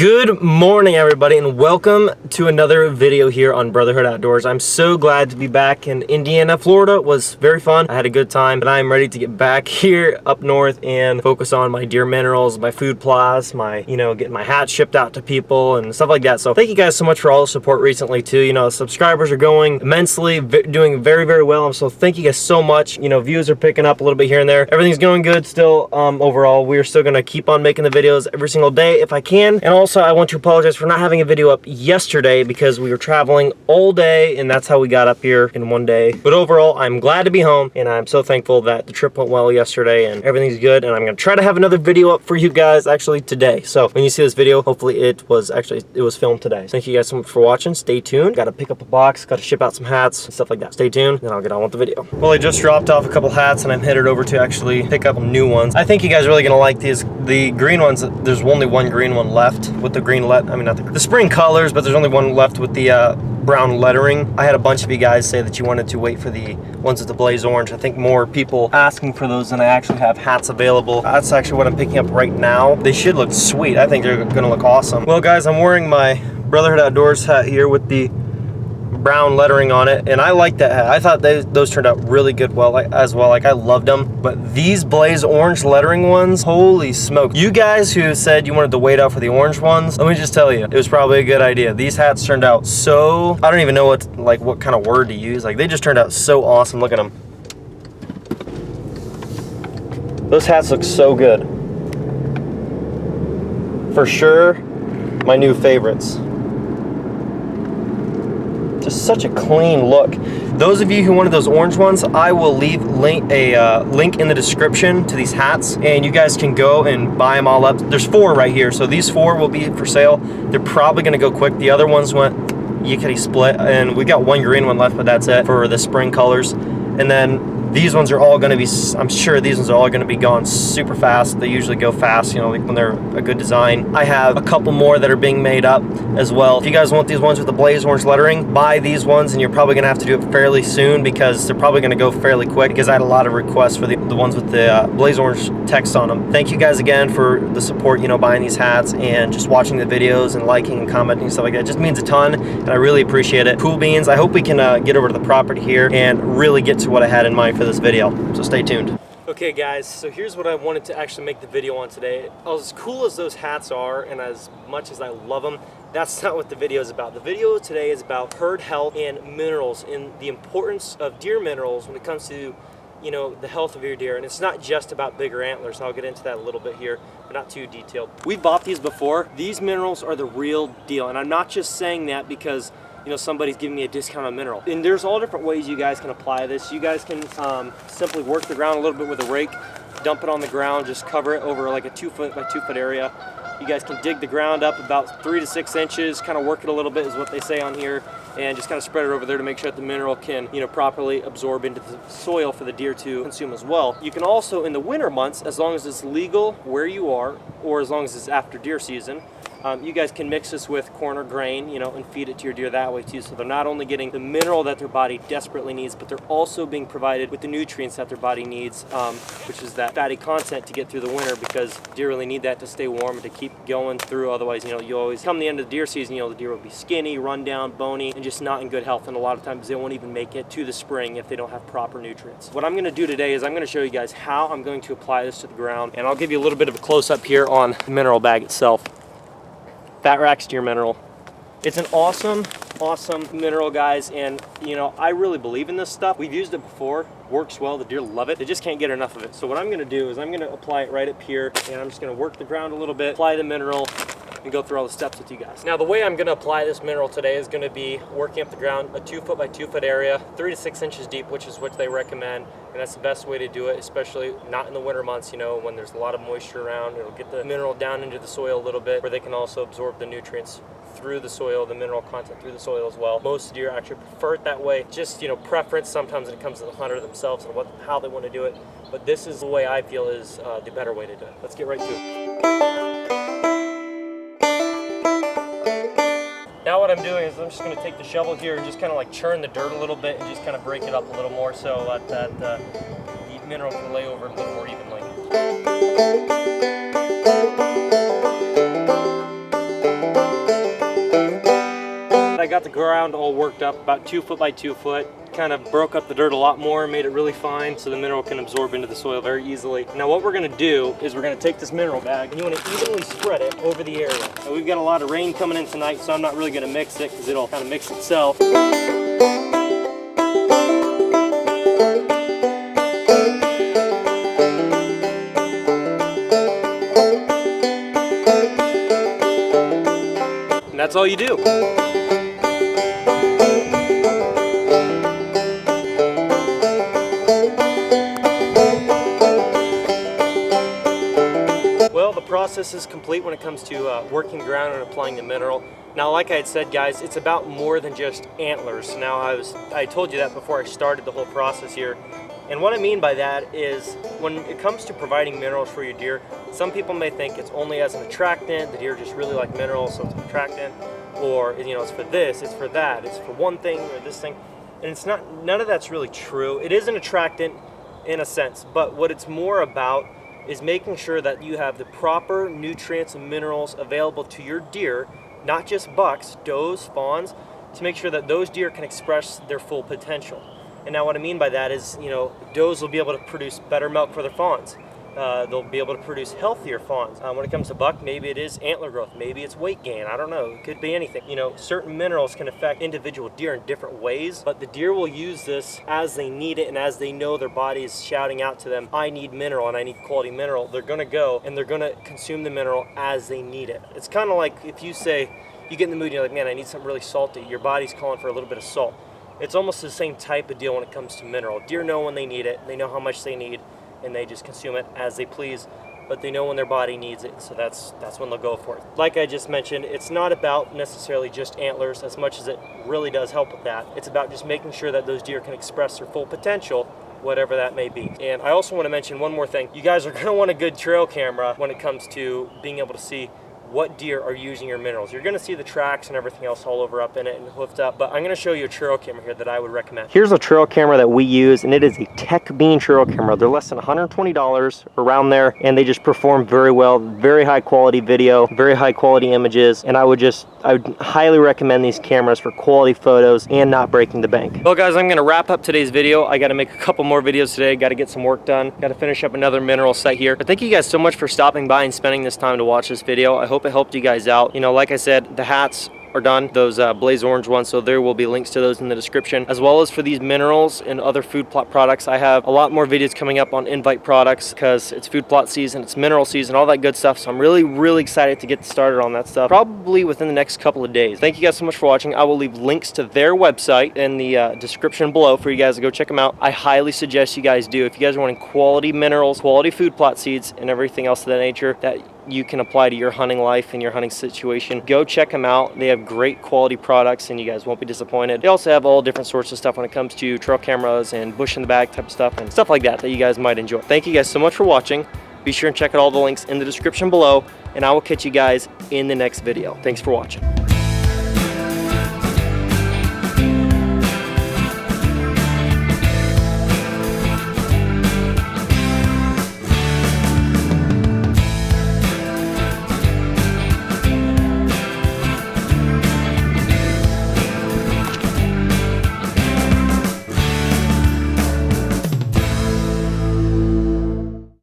Good morning, everybody, and welcome to another video here on Brotherhood Outdoors. I'm so glad to be back in Indiana. Florida was very fun. I had a good time, but I'm ready to get back here up north and focus on my deer minerals, my food plots, my, getting my hats shipped out to people and stuff like that. So thank you guys so much for all the support recently too. Subscribers are going immensely, doing very, very well. So thank you guys so much. Views are picking up a little bit here and there. Everything's going good still. Overall, we're still gonna keep on making the videos every single day if I can. And also, I want to apologize for not having a video up yesterday because we were traveling all day and that's how we got up here in one day. But overall, I'm glad to be home and I'm so thankful that the trip went well yesterday and everything's good. And I'm gonna try to have another video up for you guys actually today. So when you see this video, hopefully it was filmed today. Thank you guys so much for watching. Stay tuned. Got to pick up a box, got to ship out some hats and stuff like that. Stay tuned and I'll get on with the video. Well, I just dropped off a couple hats and I'm headed over to actually pick up new ones. I think you guys are really gonna like these. The green ones, there's only one green one left with the green not the spring colors, but there's only one left with the brown lettering. I had a bunch of you guys say that you wanted to wait for the ones with the blaze orange. I think more people asking for those than I actually have hats available. That's actually what I'm picking up right now. They should look sweet. I think they're gonna look awesome. Well guys, I'm wearing my Brotherhood Outdoors hat here with the brown lettering on it, and I like that hat. I thought those turned out really good as well. I loved them. But these blaze orange lettering ones, holy smoke. You guys who said you wanted to wait out for the orange ones, let me just tell you, it was probably a good idea. These hats turned out so, I don't even know what kind of word to use. They just turned out so awesome. Look at them. Those hats look so good. For sure, my new favorites. Just such a clean look. Those of you who wanted those orange ones, I will leave a link in the description to these hats, and you guys can go and buy them all up. There's 4 right here, so these 4 will be for sale. They're probably gonna go quick. The other ones went yickety split, and we got one green one left, but that's it for the spring colors. And then these ones are all going to be, I'm sure these ones are all going to be gone super fast. They usually go fast, when they're a good design. I have a couple more that are being made up as well. If you guys want these ones with the blaze orange lettering, buy these ones, and you're probably going to have to do it fairly soon because they're probably going to go fairly quick because I had a lot of requests for the ones with the blaze orange text on them. Thank you guys again for the support, buying these hats and just watching the videos and liking and commenting and stuff like that. It just means a ton, and I really appreciate it. Cool beans. I hope we can get over to the property here and really get to what I had in mind for this video, so stay tuned. Okay guys, so here's what I wanted to actually make the video on today. As cool as those hats are and as much as I love them, that's not what the video is about. The video today is about herd health and minerals and the importance of deer minerals when it comes to the health of your deer. And it's not just about bigger antlers. I'll get into that a little bit here, but not too detailed. We've bought these before. These minerals are the real deal, and I'm not just saying that because somebody's giving me a discount on mineral. And there's all different ways you guys can apply this. You guys can simply work the ground a little bit with a rake, dump it on the ground, just cover it over like a 2 foot by 2 foot area. You guys can dig the ground up about 3 to 6 inches, kind of work it a little bit is what they say on here, and just kind of spread it over there to make sure that the mineral can properly absorb into the soil for the deer to consume as well. You can also, in the winter months, as long as it's legal where you are, or as long as it's after deer season, you guys can mix this with corn or grain, and feed it to your deer that way too. So they're not only getting the mineral that their body desperately needs, but they're also being provided with the nutrients that their body needs, which is that fatty content to get through the winter, because deer really need that to stay warm and to keep going through. Otherwise, you always come the end of the deer season, the deer will be skinny, run down, bony, and just not in good health. And a lot of times they won't even make it to the spring if they don't have proper nutrients. What I'm going to do today is I'm going to show you guys how I'm going to apply this to the ground, and I'll give you a little bit of a close-up here on the mineral bag itself. Fat Rack Steer Mineral. It's an awesome mineral, guys, and I really believe in this stuff. We've used it before, works well, the deer love it. They just can't get enough of it. So what I'm gonna do is I'm gonna apply it right up here, and I'm just gonna work the ground a little bit, apply the mineral, and go through all the steps with you guys. Now the way I'm gonna apply this mineral today is gonna be working up the ground a 2 foot by 2 foot area, 3 to 6 inches deep, which is what they recommend. And that's the best way to do it, especially not in the winter months, when there's a lot of moisture around. It'll get the mineral down into the soil a little bit, where they can also absorb the nutrients through the soil, the mineral content through the soil as well. Most deer actually prefer it that way. Just, preference sometimes when it comes to the hunter themselves and how they want to do it. But this is the way I feel is the better way to do it. Let's get right to it. Now what I'm doing is I'm just going to take the shovel here and just kind of churn the dirt a little bit and just kind of break it up a little more so that the mineral can lay over a little more evenly. got the ground all worked up, about 2 foot by 2 foot. Kind of broke up the dirt a lot more, made it really fine so the mineral can absorb into the soil very easily. Now what we're gonna do is we're gonna take this mineral bag and you wanna evenly spread it over the area. Now we've got a lot of rain coming in tonight, so I'm not really gonna mix it because it'll kind of mix itself. And that's all you do. Well, the process is complete when it comes to working ground and applying the mineral. Now, like I had said, guys, it's about more than just antlers. Now, I told you that before I started the whole process here. And what I mean by that is when it comes to providing minerals for your deer, some people may think it's only as an attractant, the deer just really like minerals, so it's an attractant, or you know, it's for this, it's for that, it's for one thing or this thing. And it's not, none of that's really true. It is an attractant in a sense, but what it's more about is making sure that you have the proper nutrients and minerals available to your deer, not just bucks, does, fawns, to make sure that those deer can express their full potential. And now what I mean by that is, you know, does will be able to produce better milk for their fawns. They'll be able to produce healthier fawns. When it comes to buck, maybe it is antler growth, maybe it's weight gain, I don't know, it could be anything. You know, certain minerals can affect individual deer in different ways, but the deer will use this as they need it and as they know their body is shouting out to them, I need mineral and I need quality mineral. They're gonna go and they're gonna consume the mineral as they need it. It's kind of like if you say, you get in the mood and you're like, man, I need something really salty, your body's calling for a little bit of salt. It's almost the same type of deal when it comes to mineral. Deer know when they need it, they know how much they need, and they just consume it as they please, but they know when their body needs it, so that's when they'll go for it. Like I just mentioned, it's not about necessarily just antlers as much as it really does help with that. It's about just making sure that those deer can express their full potential, whatever that may be. And I also want to mention one more thing. You guys are going to want a good trail camera when it comes to being able to see what deer are using your minerals. You're gonna see the tracks and everything else all over up in it and hoofed up, but I'm gonna show you a trail camera here that I would recommend. Here's a trail camera that we use, and it is a Tech Bean trail camera. They're less than $120 around there, and they just perform very well, very high quality video, very high quality images, and I would highly recommend these cameras for quality photos and not breaking the bank. Well guys, I'm gonna wrap up today's video. I gotta make a couple more videos today, gotta get some work done, gotta finish up another mineral site here. But thank you guys so much for stopping by and spending this time to watch this video. I hope it helped you guys out. You know, like I said, the hats are done, those blaze orange ones, so there will be links to those in the description, as well as for these minerals and other food plot products. I have a lot more videos coming up on Invite products because it's food plot season, it's mineral season, all that good stuff, so I'm really excited to get started on that stuff, probably within the next couple of days. Thank you guys so much for watching. I will leave links to their website in the description below for you guys to go check them out. I highly suggest you guys do. If you guys are wanting quality minerals, quality food plot seeds, and everything else of that nature that you can apply to your hunting life and your hunting situation, go check them out. They have great quality products and you guys won't be disappointed. They also have all different sorts of stuff when it comes to trail cameras and bush in the bag type of stuff and stuff like that you guys might enjoy. Thank you guys so much for watching. Be sure and check out all the links in the description below, and I will catch you guys in the next video. Thanks for watching.